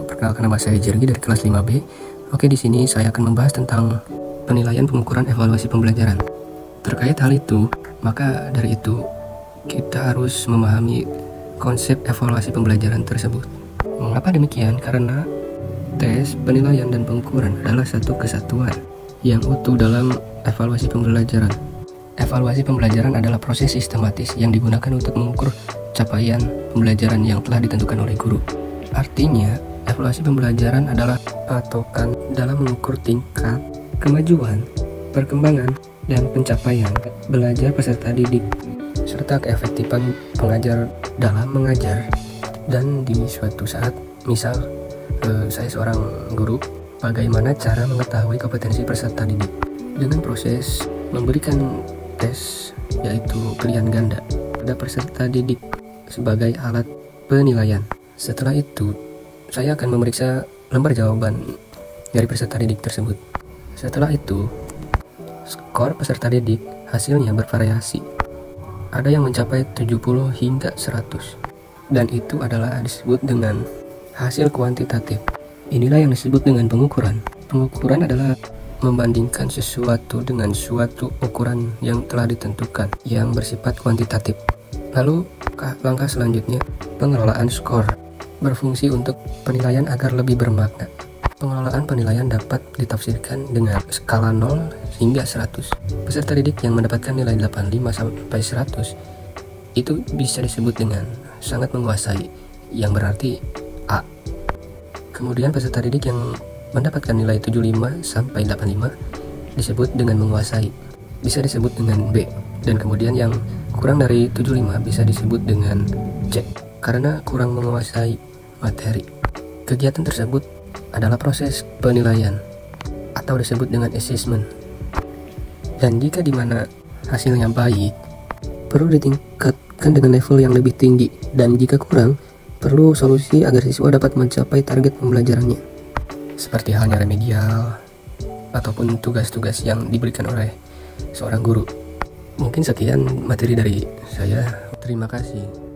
Perkenalkan, nama saya Jergi dari kelas 5B. Oke, di sini saya akan membahas tentang penilaian, pengukuran, evaluasi pembelajaran. Terkait hal itu, maka dari itu kita harus memahami konsep evaluasi pembelajaran tersebut. Mengapa demikian? Karena tes, penilaian, dan pengukuran adalah satu kesatuan yang utuh dalam evaluasi pembelajaran. Evaluasi pembelajaran adalah proses sistematis yang digunakan untuk mengukur capaian pembelajaran yang telah ditentukan oleh guru. Artinya, evaluasi pembelajaran adalah patokan dalam mengukur tingkat kemajuan, perkembangan, dan pencapaian belajar peserta didik, serta keefektifan pengajar dalam mengajar. Dan di suatu saat, misal saya seorang guru, bagaimana cara mengetahui kompetensi peserta didik? Dengan proses memberikan tes, yaitu pilihan ganda, pada peserta didik sebagai alat penilaian. Setelah itu, saya akan memeriksa lembar jawaban dari peserta didik tersebut. Setelah itu, skor peserta didik hasilnya bervariasi. Ada yang mencapai 70 hingga 100. Dan itu adalah disebut dengan hasil kuantitatif. Inilah yang disebut dengan pengukuran. Pengukuran adalah membandingkan sesuatu dengan suatu ukuran yang telah ditentukan yang bersifat kuantitatif. Lalu, langkah selanjutnya, pengelolaan skor berfungsi untuk penilaian agar lebih bermakna. Pengelolaan penilaian dapat ditafsirkan dengan skala 0 hingga 100. Peserta didik yang mendapatkan nilai 85 sampai 100 itu bisa disebut dengan sangat menguasai, yang berarti A. Kemudian peserta didik yang mendapatkan nilai 75 sampai 85 disebut dengan menguasai, bisa disebut dengan B. Dan kemudian yang kurang dari 75 bisa disebut dengan C, karena kurang menguasai materi. Kegiatan tersebut adalah proses penilaian atau disebut dengan assessment. Dan jika dimana hasilnya baik, perlu ditingkatkan dengan level yang lebih tinggi, dan jika kurang, perlu solusi agar siswa dapat mencapai target pembelajarannya, seperti halnya remedial ataupun tugas-tugas yang diberikan oleh seorang guru. Mungkin sekian materi dari saya. Terima kasih.